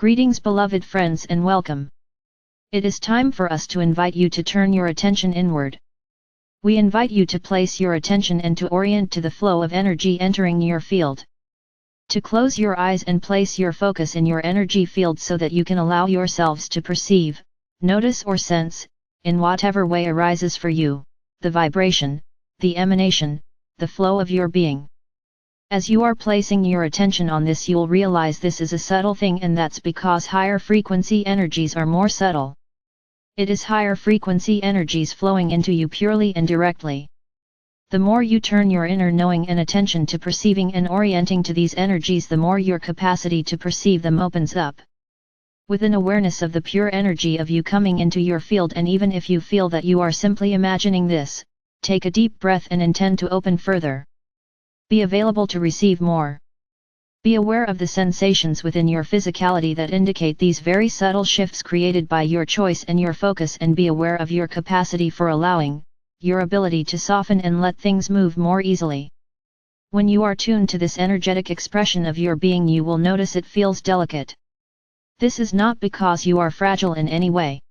Greetings beloved friends and welcome. It is time for us to invite you to turn your attention inward. We invite you to place your attention and to orient to the flow of energy entering your field. To close your eyes and place your focus in your energy field so that you can allow yourselves to perceive, notice or sense, in whatever way arises for you, the vibration, the emanation, the flow of your being. As you are placing your attention on this, you'll realize this is a subtle thing, and that's because higher frequency energies are more subtle. It is higher frequency energies flowing into you purely and directly. The more you turn your inner knowing and attention to perceiving and orienting to these energies, the more your capacity to perceive them opens up. With an awareness of the pure energy of you coming into your field, and even if you feel that you are simply imagining this, take a deep breath and intend to open further. Be available to receive more. Be aware of the sensations within your physicality that indicate these very subtle shifts created by your choice and your focus, and be aware of your capacity for allowing, your ability to soften and let things move more easily. When you are tuned to this energetic expression of your being, you will notice it feels delicate. This is not because you are fragile in any way.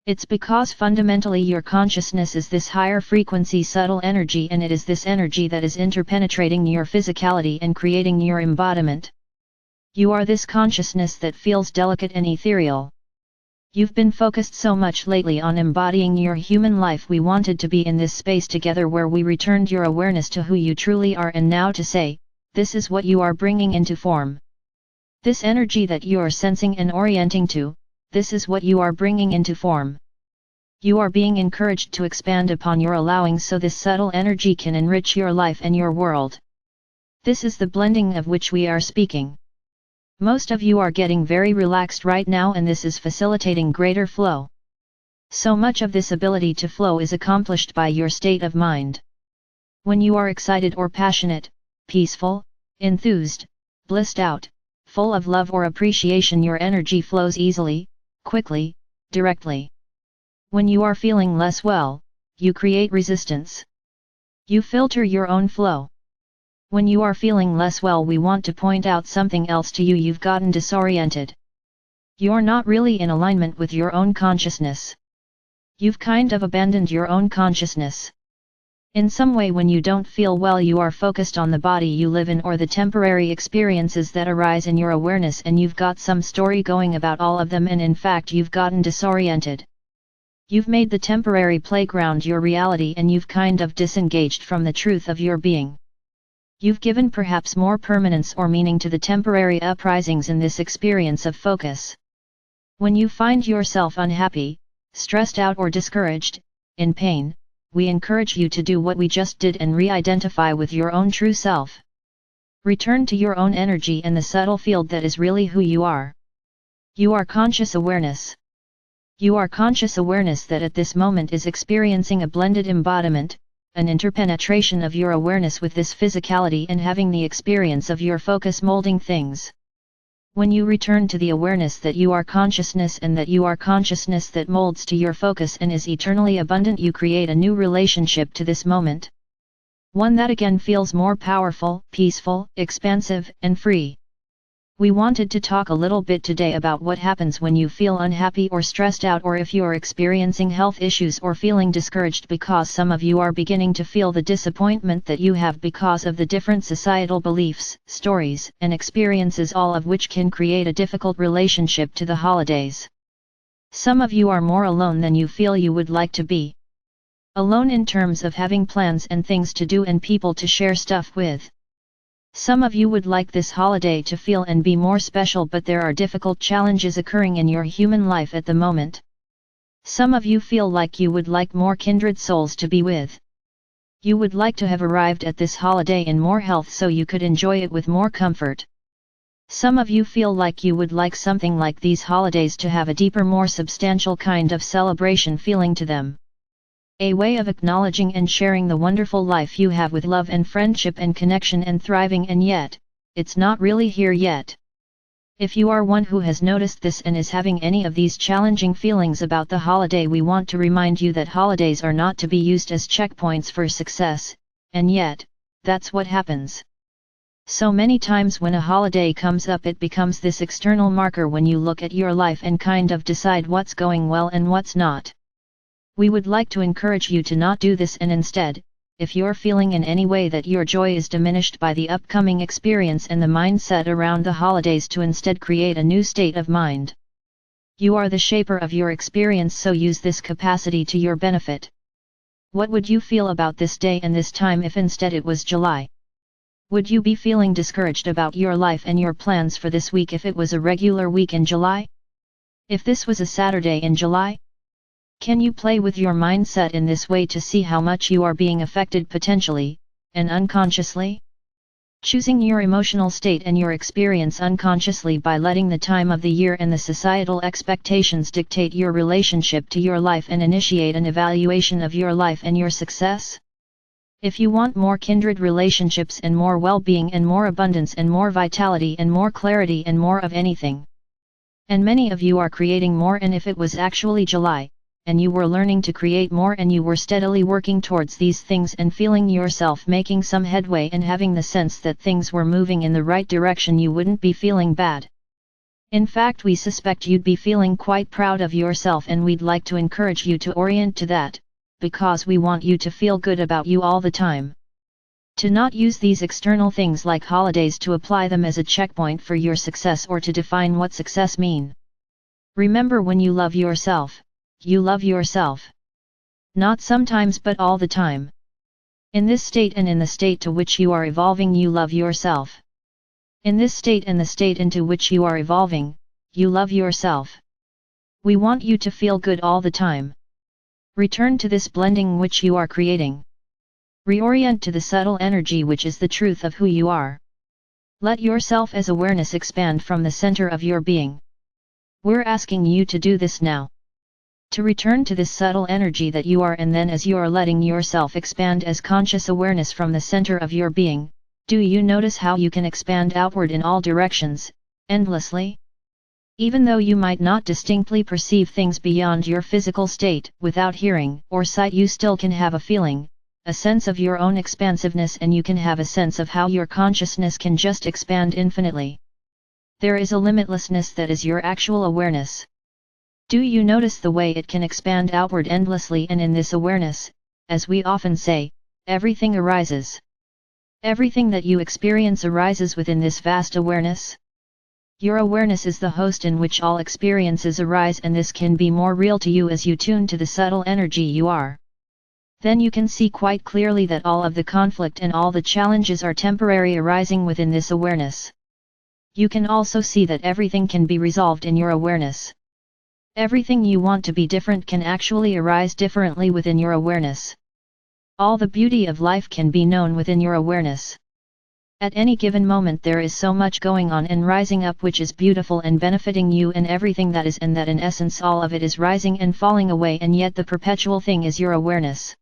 It's because fundamentally your consciousness is this higher frequency subtle energy, and it is this energy that is interpenetrating your physicality and creating your embodiment. You are this consciousness that feels delicate and ethereal. You've been focused so much lately on embodying your human life. We wanted to be in this space together where we returned your awareness to who you truly are, and now to say, this is what you are bringing into form. This energy that you are sensing and orienting to, this is what you are bringing into form. You are being encouraged to expand upon your allowing so this subtle energy can enrich your life and your world. This is the blending of which we are speaking. Most of you are getting very relaxed right now, and this is facilitating greater flow. So much of this ability to flow is accomplished by your state of mind. When you are excited or passionate, peaceful, enthused, blissed out, full of love or appreciation, your energy flows easily, quickly, directly. When you are feeling less well, you create resistance. You filter your own flow. When you are feeling less well, we want to point out something else to you. You've gotten disoriented. You're not really in alignment with your own consciousness. You've kind of abandoned your own consciousness. In some way, when you don't feel well, you are focused on the body you live in or the temporary experiences that arise in your awareness, and you've got some story going about all of them, and in fact you've gotten disoriented. You've made the temporary playground your reality, and you've kind of disengaged from the truth of your being. You've given perhaps more permanence or meaning to the temporary uprisings in this experience of focus. When you find yourself unhappy, stressed out or discouraged, in pain, we encourage you to do what we just did and re-identify with your own true self. Return to your own energy and the subtle field that is really who you are. You are conscious awareness. You are conscious awareness that at this moment is experiencing a blended embodiment, an interpenetration of your awareness with this physicality, and having the experience of your focus molding things. When you return to the awareness that you are consciousness and that you are consciousness that molds to your focus and is eternally abundant, you create a new relationship to this moment. One that again feels more powerful, peaceful, expansive, and free. We wanted to talk a little bit today about what happens when you feel unhappy or stressed out, or if you are experiencing health issues or feeling discouraged, because some of you are beginning to feel the disappointment that you have because of the different societal beliefs, stories, and experiences, all of which can create a difficult relationship to the holidays. Some of you are more alone than you feel you would like to be. Alone in terms of having plans and things to do and people to share stuff with. Some of you would like this holiday to feel and be more special, but there are difficult challenges occurring in your human life at the moment. Some of you feel like you would like more kindred souls to be with. You would like to have arrived at this holiday in more health so you could enjoy it with more comfort. Some of you feel like you would like something like these holidays to have a deeper, more substantial kind of celebration feeling to them. A way of acknowledging and sharing the wonderful life you have with love and friendship and connection and thriving, and yet, it's not really here yet. If you are one who has noticed this and is having any of these challenging feelings about the holiday, we want to remind you that holidays are not to be used as checkpoints for success, and yet, that's what happens. So many times when a holiday comes up, it becomes this external marker when you look at your life and kind of decide what's going well and what's not. We would like to encourage you to not do this, and instead, if you're feeling in any way that your joy is diminished by the upcoming experience and the mindset around the holidays, to instead create a new state of mind. You are the shaper of your experience, so use this capacity to your benefit. What would you feel about this day and this time if instead it was July? Would you be feeling discouraged about your life and your plans for this week if it was a regular week in July? If this was a Saturday in July? Can you play with your mindset in this way to see how much you are being affected potentially, and unconsciously? Choosing your emotional state and your experience unconsciously by letting the time of the year and the societal expectations dictate your relationship to your life and initiate an evaluation of your life and your success? If you want more kindred relationships and more well-being and more abundance and more vitality and more clarity and more of anything. And many of you are creating more, and if it was actually July, and you were learning to create more and you were steadily working towards these things and feeling yourself making some headway and having the sense that things were moving in the right direction, you wouldn't be feeling bad. In fact, we suspect you'd be feeling quite proud of yourself, and we'd like to encourage you to orient to that, because we want you to feel good about you all the time. To not use these external things like holidays to apply them as a checkpoint for your success or to define what success mean. Remember, when you love yourself, you love yourself. Not sometimes but all the time. In this state and in the state to which you are evolving, you love yourself. In this state and the state into which you are evolving, you love yourself. We want you to feel good all the time. Return to this blending which you are creating. Reorient to the subtle energy which is the truth of who you are. Let yourself as awareness expand from the center of your being. We're asking you to do this now. To return to this subtle energy that you are, and then as you are letting yourself expand as conscious awareness from the center of your being, do you notice how you can expand outward in all directions, endlessly? Even though you might not distinctly perceive things beyond your physical state, without hearing or sight, you still can have a feeling, a sense of your own expansiveness, and you can have a sense of how your consciousness can just expand infinitely. There is a limitlessness that is your actual awareness. Do you notice the way it can expand outward endlessly? And in this awareness, as we often say, everything arises. Everything that you experience arises within this vast awareness. Your awareness is the host in which all experiences arise, and this can be more real to you as you tune to the subtle energy you are. Then you can see quite clearly that all of the conflict and all the challenges are temporary, arising within this awareness. You can also see that everything can be resolved in your awareness. Everything you want to be different can actually arise differently within your awareness. All the beauty of life can be known within your awareness. At any given moment there is so much going on and rising up which is beautiful and benefiting you and everything that is, and that in essence all of it is rising and falling away, and yet the perpetual thing is your awareness.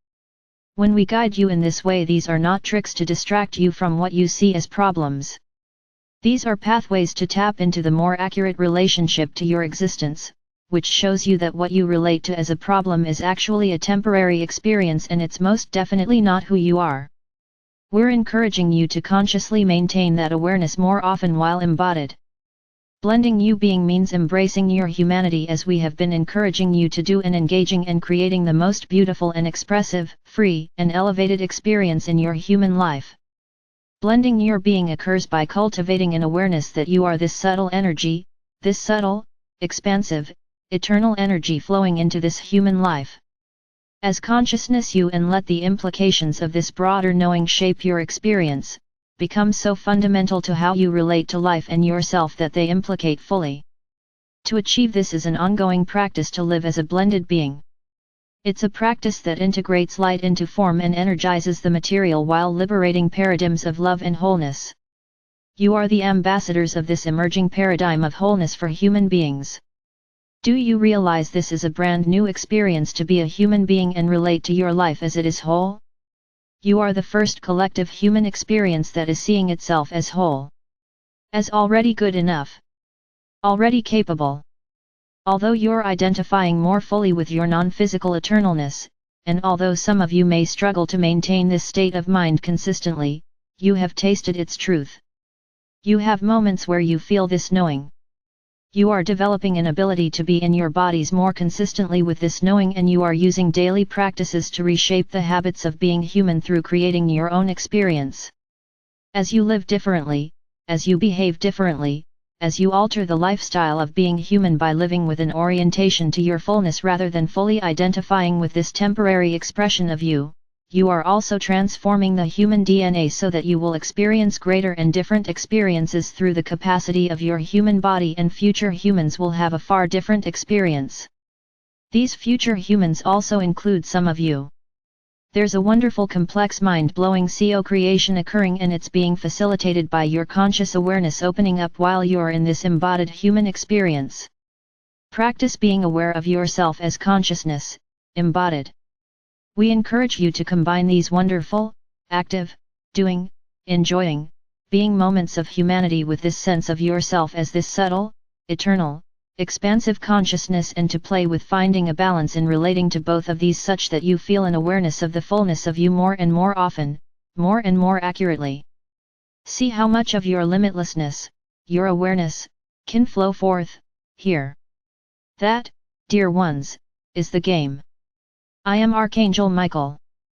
When we guide you in this way, these are not tricks to distract you from what you see as problems. These are pathways to tap into the more accurate relationship to your existence, which shows you that what you relate to as a problem is actually a temporary experience, and it's most definitely not who you are. We're encouraging you to consciously maintain that awareness more often while embodied. Blending you being means embracing your humanity, as we have been encouraging you to do, and engaging and creating the most beautiful and expressive, free, and elevated experience in your human life. Blending your being occurs by cultivating an awareness that you are this subtle energy, this subtle, expansive, eternal energy flowing into this human life. As consciousness, you and let the implications of this broader knowing shape your experience, become so fundamental to how you relate to life and yourself that they implicate fully. To achieve this is an ongoing practice to live as a blended being. It's a practice that integrates light into form and energizes the material while liberating paradigms of love and wholeness. You are the ambassadors of this emerging paradigm of wholeness for human beings. Do you realize this is a brand new experience to be a human being and relate to your life as it is whole? You are the first collective human experience that is seeing itself as whole. As already good enough. Already capable. Although you're identifying more fully with your non-physical eternalness, and although some of you may struggle to maintain this state of mind consistently, you have tasted its truth. You have moments where you feel this knowing. You are developing an ability to be in your bodies more consistently with this knowing, and you are using daily practices to reshape the habits of being human through creating your own experience. As you live differently, as you behave differently, as you alter the lifestyle of being human by living with an orientation to your fullness rather than fully identifying with this temporary expression of you, you are also transforming the human DNA so that you will experience greater and different experiences through the capacity of your human body, and future humans will have a far different experience. These future humans also include some of you. There's a wonderful complex mind-blowing co-creation occurring, and it's being facilitated by your conscious awareness opening up while you're in this embodied human experience. Practice being aware of yourself as consciousness, embodied. We encourage you to combine these wonderful, active, doing, enjoying, being moments of humanity with this sense of yourself as this subtle, eternal, expansive consciousness, and to play with finding a balance in relating to both of these such that you feel an awareness of the fullness of you more and more often, more and more accurately. See how much of your limitlessness, your awareness, can flow forth, here. That, dear ones, is the game. I am Archangel Michael.